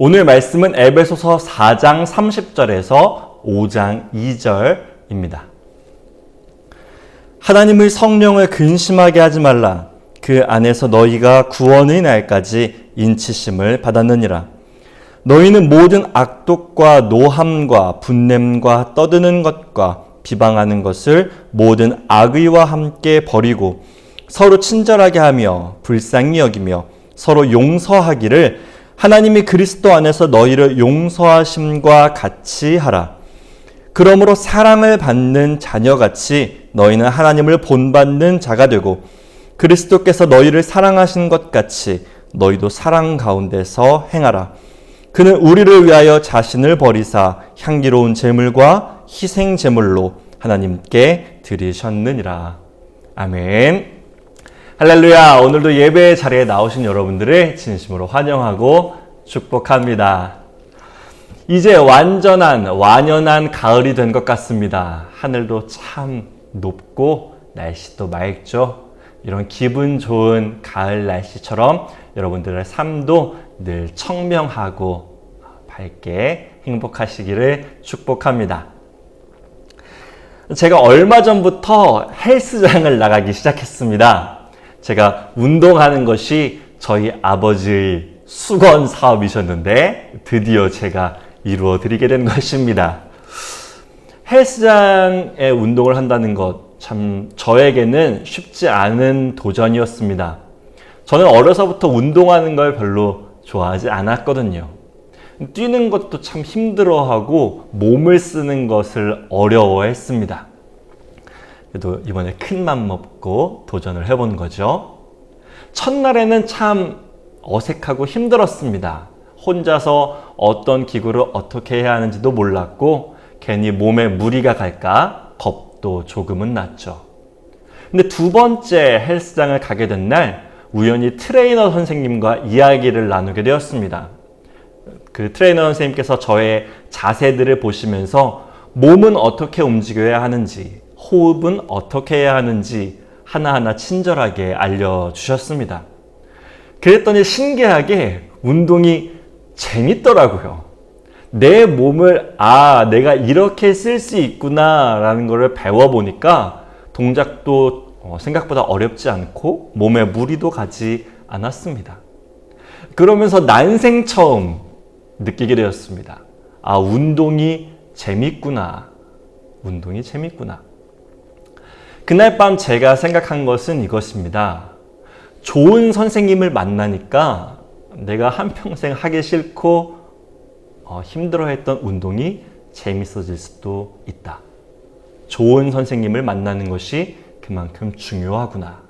오늘 말씀은 에베소서 4장 30절에서 5장 2절입니다. 하나님의 성령을 근심하게 하지 말라. 그 안에서 너희가 구원의 날까지 인치심을 받았느니라. 너희는 모든 악독과 노함과 분냄과 떠드는 것과 비방하는 것을 모든 악의와 함께 버리고 서로 친절하게 하며 불쌍히 여기며 서로 용서하기를 하나님이 그리스도 안에서 너희를 용서하심과 같이 하라. 그러므로 사랑을 받는 자녀같이 너희는 하나님을 본받는 자가 되고 그리스도께서 너희를 사랑하신 것 같이 너희도 사랑 가운데서 행하라. 그는 우리를 위하여 자신을 버리사 향기로운 제물과 희생 제물로 하나님께 드리셨느니라. 아멘. 할렐루야. 오늘도 예배 자리에 나오신 여러분들을 진심으로 환영하고 축복합니다. 이제 완연한 가을이 된 것 같습니다. 하늘도 참 높고 날씨도 맑죠. 이런 기분 좋은 가을 날씨처럼 여러분들의 삶도 늘 청명하고 밝게 행복하시기를 축복합니다. 제가 얼마 전부터 헬스장을 나가기 시작했습니다. 제가 운동하는 것이 저희 아버지의 수건 사업이셨는데 드디어 제가 이루어 드리게 된 것입니다. 헬스장에 운동을 한다는 것 참 저에게는 쉽지 않은 도전이었습니다. 저는 어려서부터 운동하는 걸 별로 좋아하지 않았거든요. 뛰는 것도 참 힘들어하고 몸을 쓰는 것을 어려워했습니다. 그래도 이번에 큰 맘 먹고 도전을 해본 거죠. 첫날에는 참 어색하고 힘들었습니다. 혼자서 어떤 기구를 어떻게 해야 하는지도 몰랐고 괜히 몸에 무리가 갈까 겁도 조금은 났죠. 근데 두 번째 헬스장을 가게 된 날 우연히 트레이너 선생님과 이야기를 나누게 되었습니다. 그 트레이너 선생님께서 저의 자세들을 보시면서 몸은 어떻게 움직여야 하는지, 호흡은 어떻게 해야 하는지 하나하나 친절하게 알려주셨습니다. 그랬더니 신기하게 운동이 재밌더라고요. 내 몸을 내가 이렇게 쓸 수 있구나 라는 것을 배워보니까 동작도 생각보다 어렵지 않고 몸에 무리도 가지 않았습니다. 그러면서 난생 처음 느끼게 되었습니다. 운동이 재밌구나. 운동이 재밌구나. 그날 밤 제가 생각한 것은 이것입니다. 좋은 선생님을 만나니까 내가 한평생 하기 싫고 힘들어했던 운동이 재밌어질 수도 있다. 좋은 선생님을 만나는 것이 그만큼 중요하구나.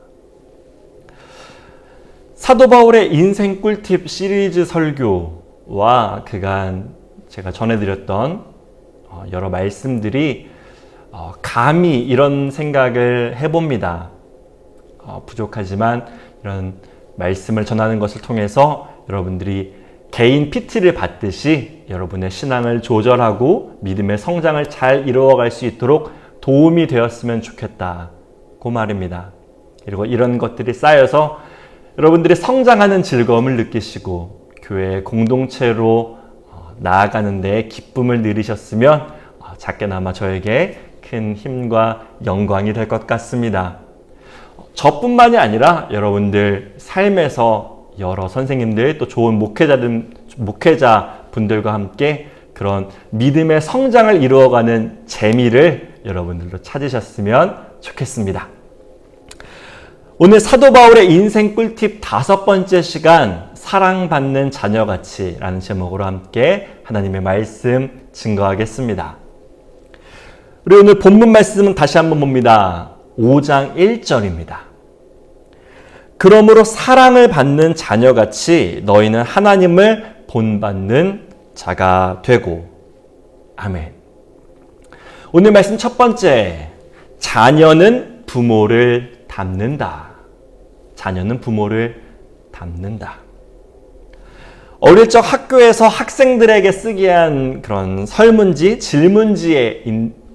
사도 바울의 인생 꿀팁 시리즈 설교와 그간 제가 전해드렸던 여러 말씀들이 감히 이런 생각을 해봅니다. 부족하지만 이런 말씀을 전하는 것을 통해서 여러분들이 개인 PT를 받듯이 여러분의 신앙을 조절하고 믿음의 성장을 잘 이루어갈 수 있도록 도움이 되었으면 좋겠다. 그 말입니다. 그리고 이런 것들이 쌓여서 여러분들이 성장하는 즐거움을 느끼시고 교회 공동체로 나아가는 데 기쁨을 누리셨으면 작게나마 저에게 큰 힘과 영광이 될 것 같습니다. 저뿐만이 아니라 여러분들 삶에서 여러 선생님들 또 좋은 목회자분들과 함께 그런 믿음의 성장을 이루어가는 재미를 여러분들도 찾으셨으면 좋겠습니다. 오늘 사도 바울의 인생 꿀팁 5번째 시간 사랑받는 자녀같이 라는 제목으로 함께 하나님의 말씀 증거하겠습니다. 우리 오늘 본문 말씀은 다시 한번 봅니다. 5장 1절입니다. 그러므로 사랑을 받는 자녀같이 너희는 하나님을 본받는 자가 되고. 아멘. 오늘 말씀 첫 번째, 자녀는 부모를 닮는다. 자녀는 부모를 닮는다. 어릴 적 학교에서 학생들에게 쓰게 한 그런 설문지, 질문지에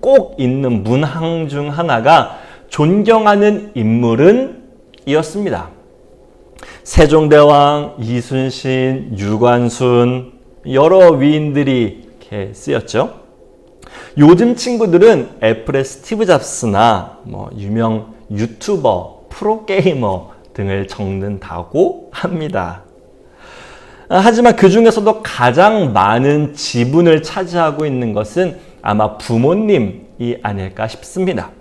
꼭 있는 문항 중 하나가 존경하는 인물은 이었습니다. 세종대왕, 이순신, 유관순, 여러 위인들이 이렇게 쓰였죠. 요즘 친구들은 애플의 스티브 잡스나 유명 유튜버, 프로게이머 등을 적는다고 합니다. 하지만 그 중에서도 가장 많은 지분을 차지하고 있는 것은 아마 부모님이 아닐까 싶습니다.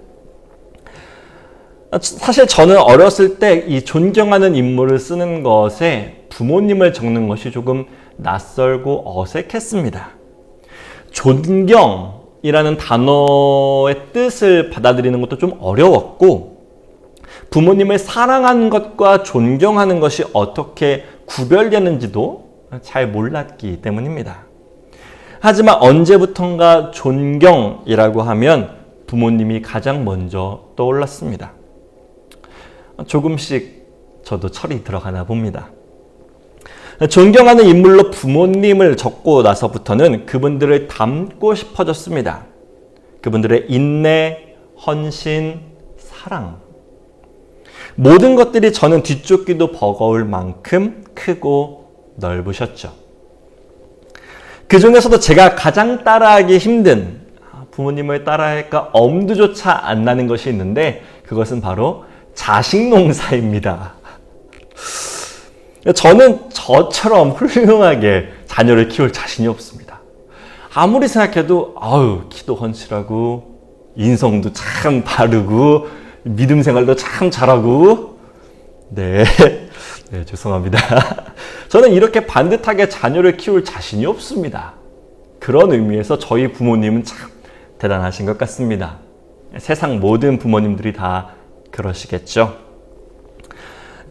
사실 저는 어렸을 때 이 존경하는 인물을 쓰는 것에 부모님을 적는 것이 조금 낯설고 어색했습니다. 존경이라는 단어의 뜻을 받아들이는 것도 좀 어려웠고, 부모님을 사랑하는 것과 존경하는 것이 어떻게 구별되는지도 잘 몰랐기 때문입니다. 하지만 언제부턴가 존경이라고 하면 부모님이 가장 먼저 떠올랐습니다. 조금씩 저도 철이 들어가나 봅니다. 존경하는 인물로 부모님을 적고 나서부터는 그분들을 닮고 싶어졌습니다. 그분들의 인내, 헌신, 사랑. 모든 것들이 저는 뒤쫓기도 버거울 만큼 크고 넓으셨죠. 그 중에서도 제가 가장 따라하기 힘든, 부모님을 따라할까 엄두조차 안 나는 것이 있는데, 그것은 바로 자식 농사입니다. 저는 저처럼 훌륭하게 자녀를 키울 자신이 없습니다. 아무리 생각해도 키도 헌칠하고 인성도 참 바르고 믿음 생활도 참 잘하고 네, 죄송합니다. 저는 이렇게 반듯하게 자녀를 키울 자신이 없습니다. 그런 의미에서 저희 부모님은 참 대단하신 것 같습니다. 세상 모든 부모님들이 다 그러시겠죠.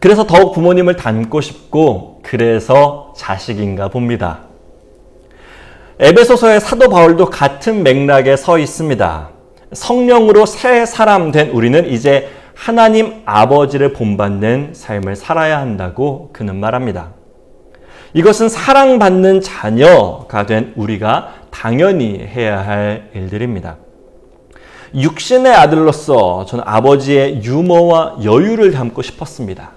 그래서 더욱 부모님을 닮고 싶고, 그래서 자식인가 봅니다. 에베소서의 사도 바울도 같은 맥락에 서 있습니다. 성령으로 새 사람 된 우리는 이제 하나님 아버지를 본받는 삶을 살아야 한다고 그는 말합니다. 이것은 사랑받는 자녀가 된 우리가 당연히 해야 할 일들입니다. 육신의 아들로서 저는 아버지의 유머와 여유를 담고 싶었습니다.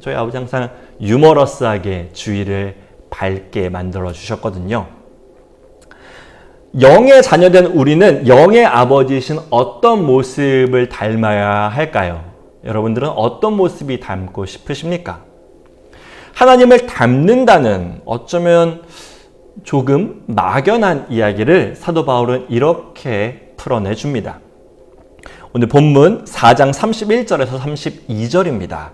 저희 아버지 항상 유머러스하게 주위를 밝게 만들어 주셨거든요. 영의 자녀된 우리는 영의 아버지이신 어떤 모습을 닮아야 할까요? 여러분들은 어떤 모습이 닮고 싶으십니까? 하나님을 닮는다는 어쩌면 조금 막연한 이야기를 사도 바울은 이렇게 풀어내줍니다. 오늘 본문 4장 31절에서 32절입니다.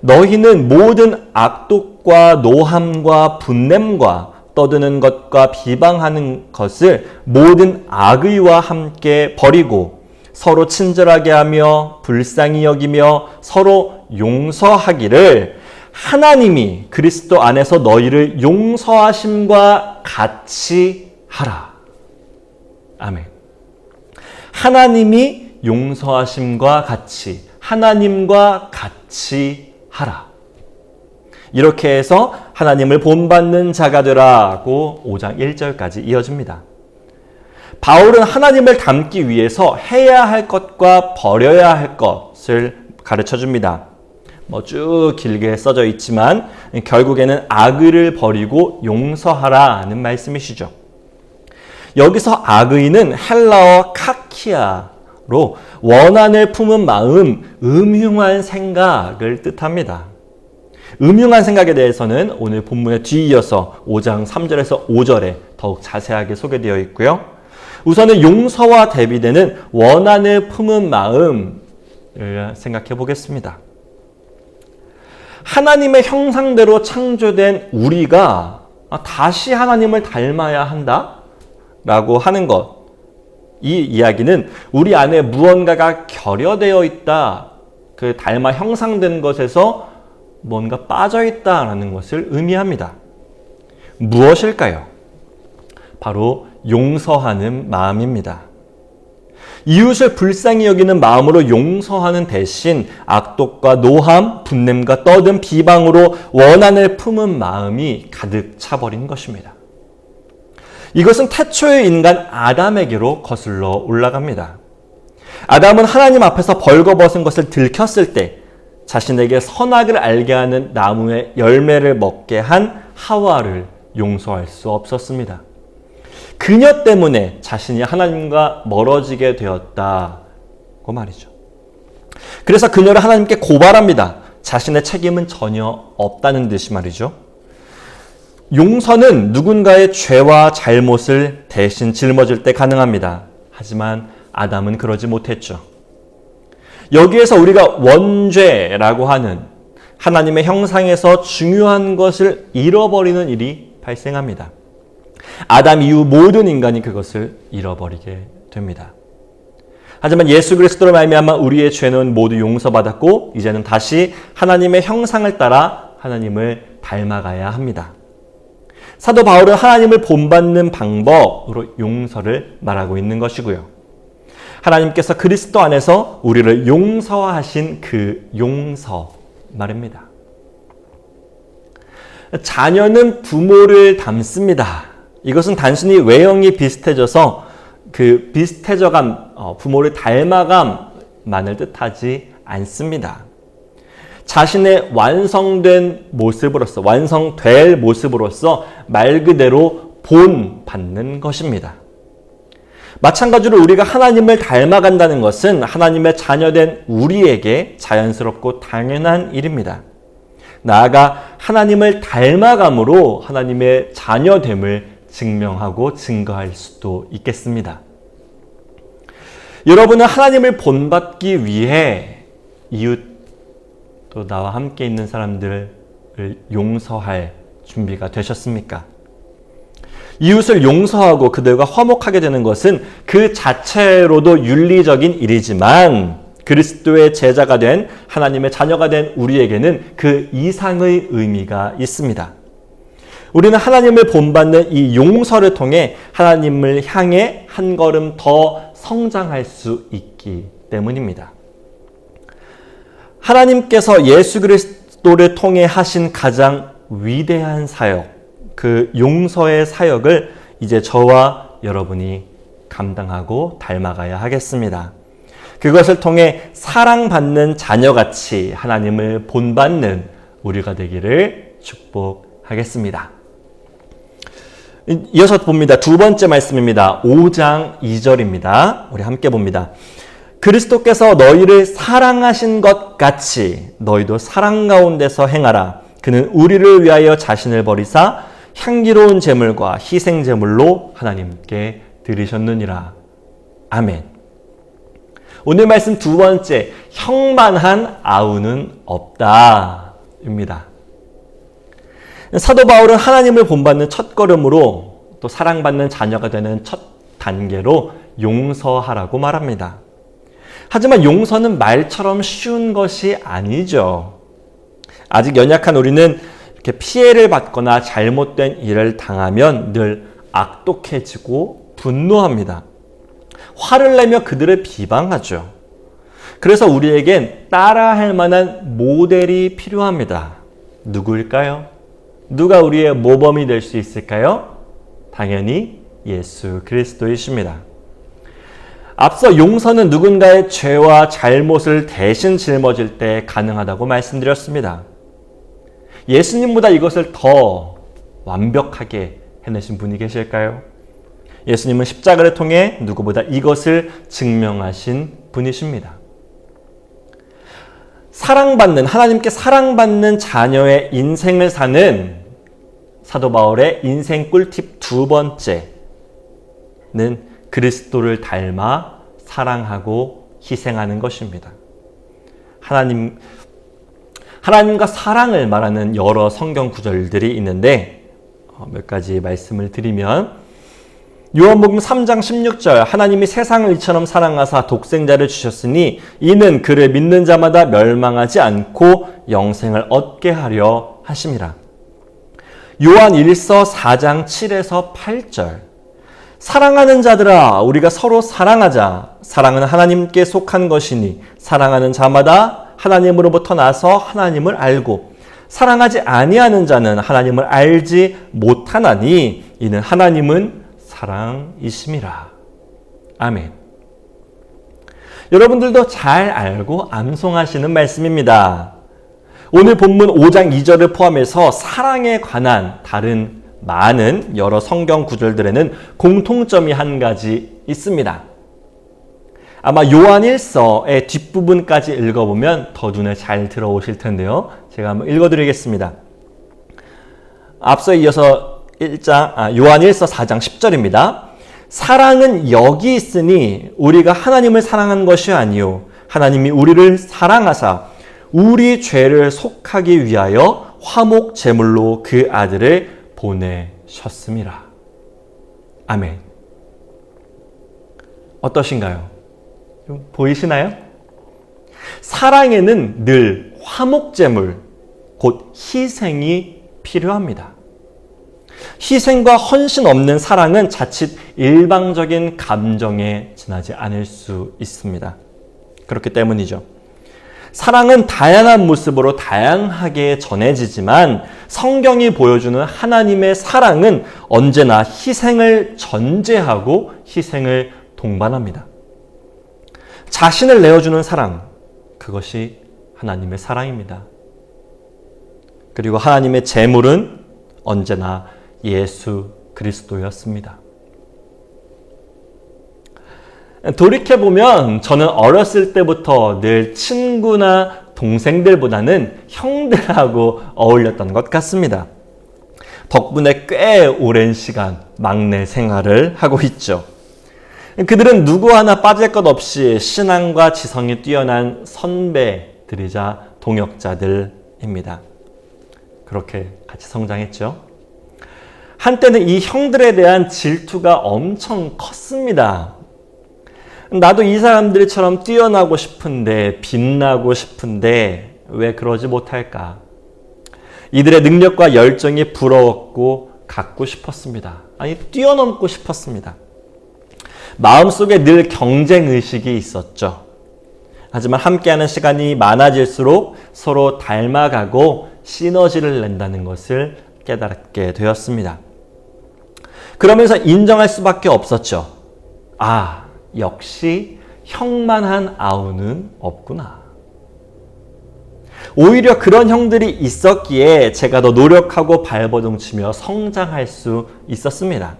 너희는 모든 악독과 노함과 분냄과 떠드는 것과 비방하는 것을 모든 악의와 함께 버리고 서로 친절하게 하며 불쌍히 여기며 서로 용서하기를 하나님이 그리스도 안에서 너희를 용서하심과 같이 하라. 아멘. 하나님이 용서하심과 같이, 하나님과 같이 하라. 이렇게 해서 하나님을 본받는 자가 되라고 5장 1절까지 이어집니다. 바울은 하나님을 닮기 위해서 해야 할 것과 버려야 할 것을 가르쳐줍니다. 쭉 길게 써져 있지만 결국에는 악의를 버리고 용서하라는 말씀이시죠. 여기서 악의는 헬라어 카키아로 원한을 품은 마음, 음흉한 생각을 뜻합니다. 음흉한 생각에 대해서는 오늘 본문에 뒤이어서 5장 3절에서 5절에 더욱 자세하게 소개되어 있고요. 우선은 용서와 대비되는 원한을 품은 마음을 생각해 보겠습니다. 하나님의 형상대로 창조된 우리가 다시 하나님을 닮아야 한다? 라고 하는 것, 이 이야기는 우리 안에 무언가가 결여되어 있다, 그 닮아 형상된 것에서 뭔가 빠져 있다라는 것을 의미합니다. 무엇일까요? 바로 용서하는 마음입니다. 이웃을 불쌍히 여기는 마음으로 용서하는 대신 악독과 노함, 분냄과 떠든 비방으로 원한을 품은 마음이 가득 차버린 것입니다. 이것은 태초의 인간 아담에게로 거슬러 올라갑니다. 아담은 하나님 앞에서 벌거벗은 것을 들켰을 때 자신에게 선악을 알게 하는 나무의 열매를 먹게 한 하와를 용서할 수 없었습니다. 그녀 때문에 자신이 하나님과 멀어지게 되었다고 말이죠. 그래서 그녀를 하나님께 고발합니다. 자신의 책임은 전혀 없다는 듯이 말이죠. 용서는 누군가의 죄와 잘못을 대신 짊어질 때 가능합니다. 하지만 아담은 그러지 못했죠. 여기에서 우리가 원죄라고 하는 하나님의 형상에서 중요한 것을 잃어버리는 일이 발생합니다. 아담 이후 모든 인간이 그것을 잃어버리게 됩니다. 하지만 예수 그리스도로 말미암아 우리의 죄는 모두 용서받았고 이제는 다시 하나님의 형상을 따라 하나님을 닮아가야 합니다. 사도 바울은 하나님을 본받는 방법으로 용서를 말하고 있는 것이고요. 하나님께서 그리스도 안에서 우리를 용서하신 그 용서 말입니다. 자녀는 부모를 닮습니다. 이것은 단순히 외형이 비슷해져서 그 비슷해져감, 부모를 닮아감만을 뜻하지 않습니다. 자신의 완성된 모습으로서, 완성될 모습으로서 말 그대로 본받는 것입니다. 마찬가지로 우리가 하나님을 닮아간다는 것은 하나님의 자녀된 우리에게 자연스럽고 당연한 일입니다. 나아가 하나님을 닮아감으로 하나님의 자녀됨을 증명하고 증거할 수도 있겠습니다. 여러분은 하나님을 본받기 위해 이웃 또 나와 함께 있는 사람들을 용서할 준비가 되셨습니까? 이웃을 용서하고 그들과 화목하게 되는 것은 그 자체로도 윤리적인 일이지만 그리스도의 제자가 된 하나님의 자녀가 된 우리에게는 그 이상의 의미가 있습니다. 우리는 하나님을 본받는 이 용서를 통해 하나님을 향해 한 걸음 더 성장할 수 있기 때문입니다. 하나님께서 예수 그리스도를 통해 하신 가장 위대한 사역, 그 용서의 사역을 이제 저와 여러분이 감당하고 닮아가야 하겠습니다. 그것을 통해 사랑받는 자녀같이 하나님을 본받는 우리가 되기를 축복하겠습니다. 이어서 봅니다. 두 번째 말씀입니다. 5장 2절입니다. 우리 함께 봅니다. 그리스도께서 너희를 사랑하신 것 같이 너희도 사랑 가운데서 행하라. 그는 우리를 위하여 자신을 버리사 향기로운 제물과 희생 제물로 하나님께 드리셨느니라. 아멘. 오늘 말씀 두 번째, 형만한 아우는 없다입니다. 사도 바울은 하나님을 본받는 첫걸음으로 또 사랑받는 자녀가 되는 첫 단계로 용서하라고 말합니다. 하지만 용서는 말처럼 쉬운 것이 아니죠. 아직 연약한 우리는 이렇게 피해를 받거나 잘못된 일을 당하면 늘 악독해지고 분노합니다. 화를 내며 그들을 비방하죠. 그래서 우리에겐 따라할 만한 모델이 필요합니다. 누구일까요? 누가 우리의 모범이 될 수 있을까요? 당연히 예수 그리스도이십니다. 앞서 용서는 누군가의 죄와 잘못을 대신 짊어질 때 가능하다고 말씀드렸습니다. 예수님보다 이것을 더 완벽하게 해내신 분이 계실까요? 예수님은 십자가를 통해 누구보다 이것을 증명하신 분이십니다. 사랑받는, 하나님께 사랑받는 자녀의 인생을 사는 사도 바울의 인생 꿀팁 두 번째는 그리스도를 닮아 사랑하고 희생하는 것입니다. 하나님과 사랑을 말하는 여러 성경 구절들이 있는데 몇 가지 말씀을 드리면 요한복음 3장 16절 하나님이 세상을 이처럼 사랑하사 독생자를 주셨으니 이는 그를 믿는 자마다 멸망하지 않고 영생을 얻게 하려 하심이라. 요한 1서 4장 7에서 8절 사랑하는 자들아 우리가 서로 사랑하자. 사랑은 하나님께 속한 것이니 사랑하는 자마다 하나님으로부터 나서 하나님을 알고 사랑하지 아니하는 자는 하나님을 알지 못하나니 이는 하나님은 사랑이심이라. 아멘. 여러분들도 잘 알고 암송하시는 말씀입니다. 오늘 본문 5장 2절을 포함해서 사랑에 관한 다른 많은 여러 성경 구절들에는 공통점이 한 가지 있습니다. 아마 요한일서의 뒷부분까지 읽어보면 더 눈에 잘 들어오실 텐데요. 제가 한번 읽어드리겠습니다. 앞서에 이어서 요한일서 4장 10절입니다. 사랑은 여기 있으니 우리가 하나님을 사랑한 것이 아니요 하나님이 우리를 사랑하사 우리 죄를 속하기 위하여 화목 제물로 그 아들을 보내셨음이라. 아멘. 어떠신가요? 좀 보이시나요? 사랑에는 늘 화목 제물, 곧 희생이 필요합니다. 희생과 헌신 없는 사랑은 자칫 일방적인 감정에 지나지 않을 수 있습니다. 그렇기 때문이죠. 사랑은 다양한 모습으로 다양하게 전해지지만 성경이 보여주는 하나님의 사랑은 언제나 희생을 전제하고 희생을 동반합니다. 자신을 내어주는 사랑, 그것이 하나님의 사랑입니다. 그리고 하나님의 제물은 언제나 예수 그리스도였습니다. 돌이켜보면 저는 어렸을 때부터 늘 친구나 동생들보다는 형들하고 어울렸던 것 같습니다. 덕분에 꽤 오랜 시간 막내 생활을 하고 있죠. 그들은 누구 하나 빠질 것 없이 신앙과 지성이 뛰어난 선배들이자 동역자들입니다. 그렇게 같이 성장했죠. 한때는 이 형들에 대한 질투가 엄청 컸습니다. 나도 이 사람들처럼 뛰어나고 싶은데, 빛나고 싶은데 왜 그러지 못할까? 이들의 능력과 열정이 부러웠고 갖고 싶었습니다. 아니, 뛰어넘고 싶었습니다. 마음속에 늘 경쟁의식이 있었죠. 하지만 함께하는 시간이 많아질수록 서로 닮아가고 시너지를 낸다는 것을 깨닫게 되었습니다. 그러면서 인정할 수밖에 없었죠. 아, 역시 형만한 아우는 없구나. 오히려 그런 형들이 있었기에 제가 더 노력하고 발버둥치며 성장할 수 있었습니다.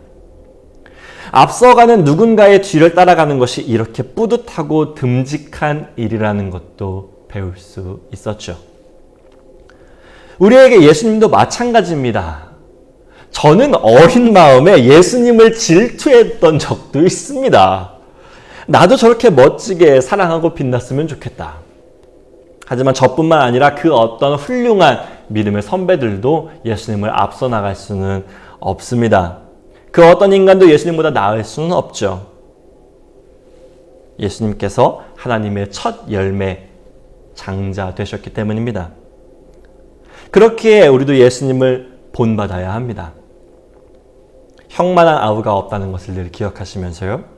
앞서가는 누군가의 뒤를 따라가는 것이 이렇게 뿌듯하고 듬직한 일이라는 것도 배울 수 있었죠. 우리에게 예수님도 마찬가지입니다. 저는 어린 마음에 예수님을 질투했던 적도 있습니다. 나도 저렇게 멋지게 사랑하고 빛났으면 좋겠다. 하지만 저뿐만 아니라 그 어떤 훌륭한 믿음의 선배들도 예수님을 앞서 나갈 수는 없습니다. 그 어떤 인간도 예수님보다 나을 수는 없죠. 예수님께서 하나님의 첫 열매 장자 되셨기 때문입니다. 그렇기에 우리도 예수님을 본받아야 합니다. 형만한 아우가 없다는 것을 늘 기억하시면서요.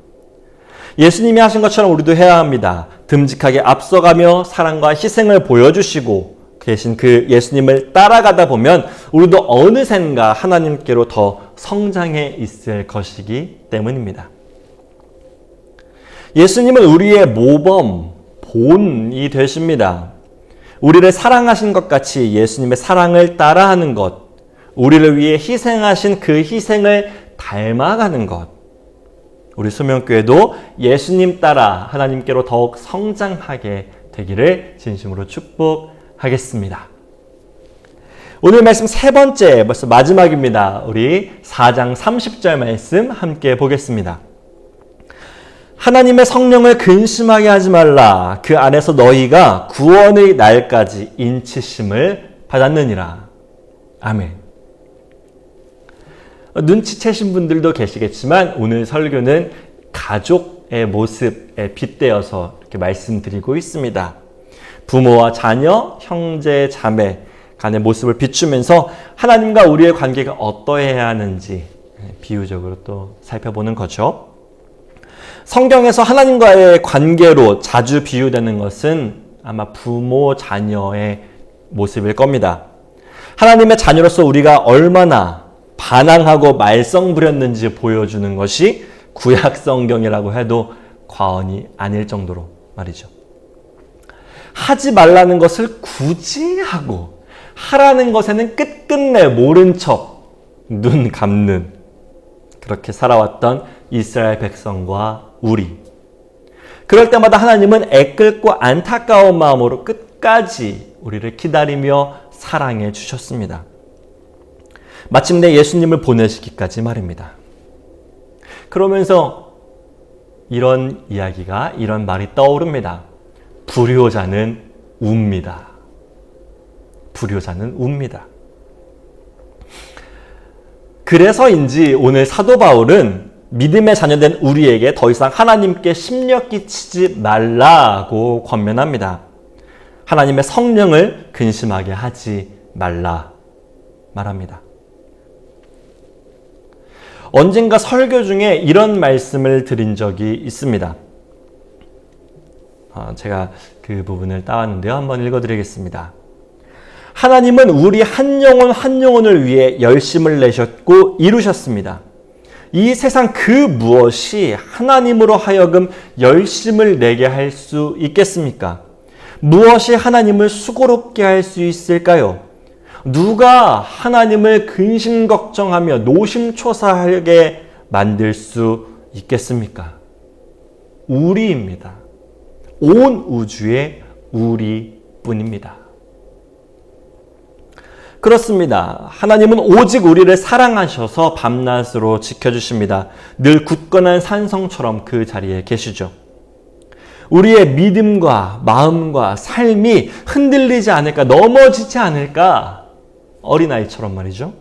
예수님이 하신 것처럼 우리도 해야 합니다. 듬직하게 앞서가며 사랑과 희생을 보여주시고 계신 그 예수님을 따라가다 보면 우리도 어느샌가 하나님께로 더 성장해 있을 것이기 때문입니다. 예수님은 우리의 모범, 본이 되십니다. 우리를 사랑하신 것 같이 예수님의 사랑을 따라하는 것, 우리를 위해 희생하신 그 희생을 닮아가는 것, 우리 소명교회도 예수님 따라 하나님께로 더욱 성장하게 되기를 진심으로 축복하겠습니다. 오늘 말씀 세 번째, 벌써 마지막입니다. 우리 4장 30절 말씀 함께 보겠습니다. 하나님의 성령을 근심하게 하지 말라. 그 안에서 너희가 구원의 날까지 인치심을 받았느니라. 아멘. 눈치채신 분들도 계시겠지만 오늘 설교는 가족의 모습에 빗대어서 이렇게 말씀드리고 있습니다. 부모와 자녀, 형제, 자매 간의 모습을 비추면서 하나님과 우리의 관계가 어떠해야 하는지 비유적으로 또 살펴보는 거죠. 성경에서 하나님과의 관계로 자주 비유되는 것은 아마 부모, 자녀의 모습일 겁니다. 하나님의 자녀로서 우리가 얼마나 반항하고 말썽 부렸는지 보여주는 것이 구약 성경이라고 해도 과언이 아닐 정도로 말이죠. 하지 말라는 것을 굳이 하고 하라는 것에는 끝끝내 모른 척 눈 감는 그렇게 살아왔던 이스라엘 백성과 우리. 그럴 때마다 하나님은 애끓고 안타까운 마음으로 끝까지 우리를 기다리며 사랑해 주셨습니다. 마침내 예수님을 보내시기까지 말입니다. 그러면서 이런 이야기가, 이런 말이 떠오릅니다. 불효자는 웁니다. 불효자는 웁니다. 그래서인지 오늘 사도 바울은 믿음의 자녀된 우리에게 더 이상 하나님께 심력 끼치지 말라고 권면합니다. 하나님의 성령을 근심하게 하지 말라 말합니다. 언젠가 설교 중에 이런 말씀을 드린 적이 있습니다. 제가 그 부분을 따왔는데요. 한번 읽어드리겠습니다. 하나님은 우리 한 영혼 한 영혼을 위해 열심을 내셨고 이루셨습니다. 이 세상 그 무엇이 하나님으로 하여금 열심을 내게 할 수 있겠습니까? 무엇이 하나님을 수고롭게 할 수 있을까요? 누가 하나님을 근심 걱정하며 노심초사하게 만들 수 있겠습니까? 우리입니다. 온 우주의 우리뿐입니다. 그렇습니다. 하나님은 오직 우리를 사랑하셔서 밤낮으로 지켜주십니다. 늘 굳건한 산성처럼 그 자리에 계시죠. 우리의 믿음과 마음과 삶이 흔들리지 않을까, 넘어지지 않을까, 어린아이처럼 말이죠.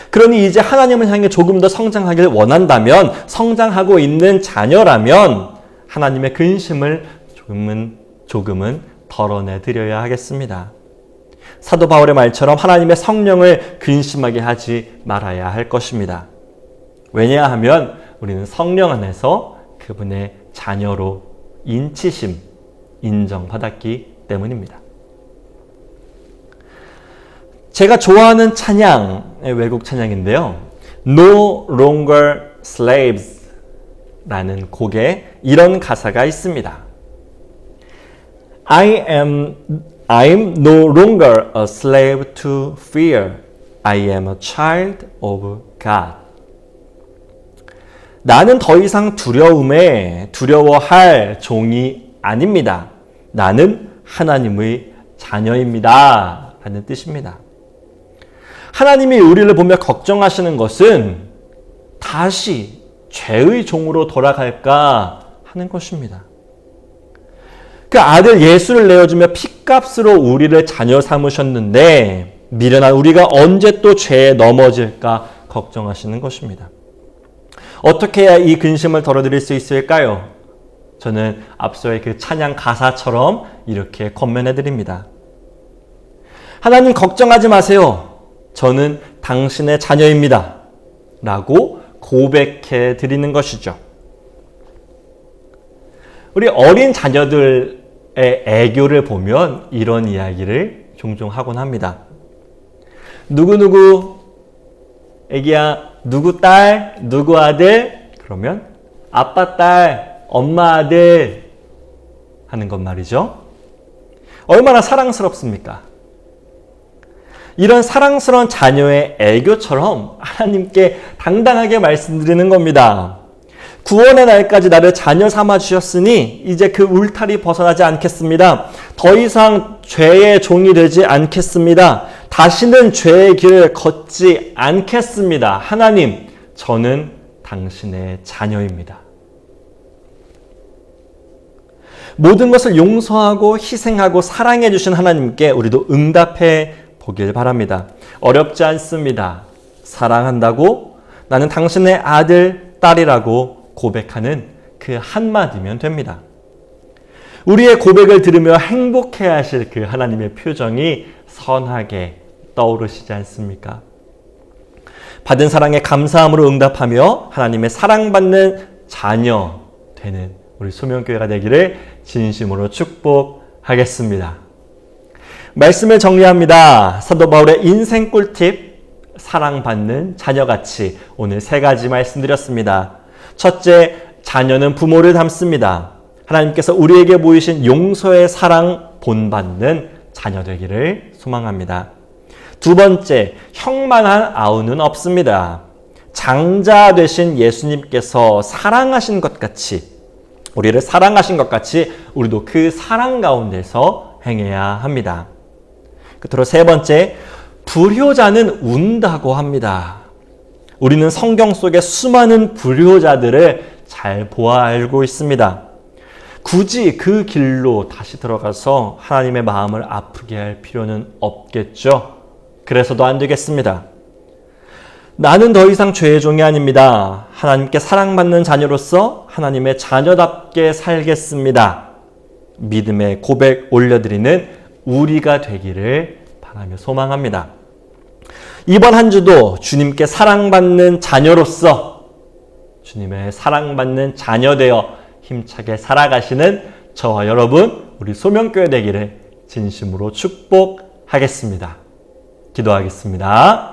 그러니 이제 하나님을 향해 조금 더 성장하길 원한다면, 성장하고 있는 자녀라면 하나님의 근심을 조금은 덜어내드려야 하겠습니다. 사도 바울의 말처럼 하나님의 성령을 근심하게 하지 말아야 할 것입니다. 왜냐하면 우리는 성령 안에서 그분의 자녀로 인치심, 인정받았기 때문입니다. 제가 좋아하는 찬양, 외국 찬양인데요. No Longer Slaves 라는 곡에 이런 가사가 있습니다. I'm no longer a slave to fear. I am a child of God. 나는 더 이상 두려움에 두려워할 종이 아닙니다. 나는 하나님의 자녀입니다. 라는 뜻입니다. 하나님이 우리를 보며 걱정하시는 것은 다시 죄의 종으로 돌아갈까 하는 것입니다. 그 아들 예수를 내어주며 핏값으로 우리를 자녀 삼으셨는데 미련한 우리가 언제 또 죄에 넘어질까 걱정하시는 것입니다. 어떻게 해야 이 근심을 덜어드릴 수 있을까요? 저는 앞서의 그 찬양 가사처럼 이렇게 권면해 드립니다. 하나님 걱정하지 마세요. 저는 당신의 자녀입니다. 라고 고백해 드리는 것이죠. 우리 어린 자녀들의 애교를 보면 이런 이야기를 종종 하곤 합니다. 누구누구 애기야, 누구 딸, 누구 아들? 그러면 아빠 딸, 엄마 아들 하는 것 말이죠. 얼마나 사랑스럽습니까? 이런 사랑스러운 자녀의 애교처럼 하나님께 당당하게 말씀드리는 겁니다. 구원의 날까지 나를 자녀 삼아 주셨으니 이제 그 울타리 벗어나지 않겠습니다. 더 이상 죄의 종이 되지 않겠습니다. 다시는 죄의 길을 걷지 않겠습니다. 하나님, 저는 당신의 자녀입니다. 모든 것을 용서하고 희생하고 사랑해 주신 하나님께 우리도 응답해 보길 바랍니다. 어렵지 않습니다. 사랑한다고 나는 당신의 아들, 딸이라고 고백하는 그 한마디면 됩니다. 우리의 고백을 들으며 행복해 하실 그 하나님의 표정이 선하게 떠오르시지 않습니까? 받은 사랑에 감사함으로 응답하며 하나님의 사랑받는 자녀 되는 우리 소명교회가 되기를 진심으로 축복하겠습니다. 말씀을 정리합니다. 사도 바울의 인생 꿀팁, 사랑받는 자녀같이 오늘 3가지 말씀드렸습니다. 첫째, 자녀는 부모를 닮습니다. 하나님께서 우리에게 보이신 용서의 사랑 본받는 자녀 되기를 소망합니다. 두 번째, 형만한 아우는 없습니다. 장자 되신 예수님께서 사랑하신 것 같이, 우리를 사랑하신 것 같이 우리도 그 사랑 가운데서 행해야 합니다. 끝으로 세 번째, 불효자는 운다고 합니다. 우리는 성경 속에 수많은 불효자들을 잘 보아 알고 있습니다. 굳이 그 길로 다시 들어가서 하나님의 마음을 아프게 할 필요는 없겠죠. 그래서도 안 되겠습니다. 나는 더 이상 죄의 종이 아닙니다. 하나님께 사랑받는 자녀로서 하나님의 자녀답게 살겠습니다. 믿음의 고백 올려드리는 우리가 되기를 바라며 소망합니다. 이번 한 주도 주님께 사랑받는 자녀로서 주님의 사랑받는 자녀 되어 힘차게 살아가시는 저와 여러분, 우리 소명교회 되기를 진심으로 축복하겠습니다. 기도하겠습니다.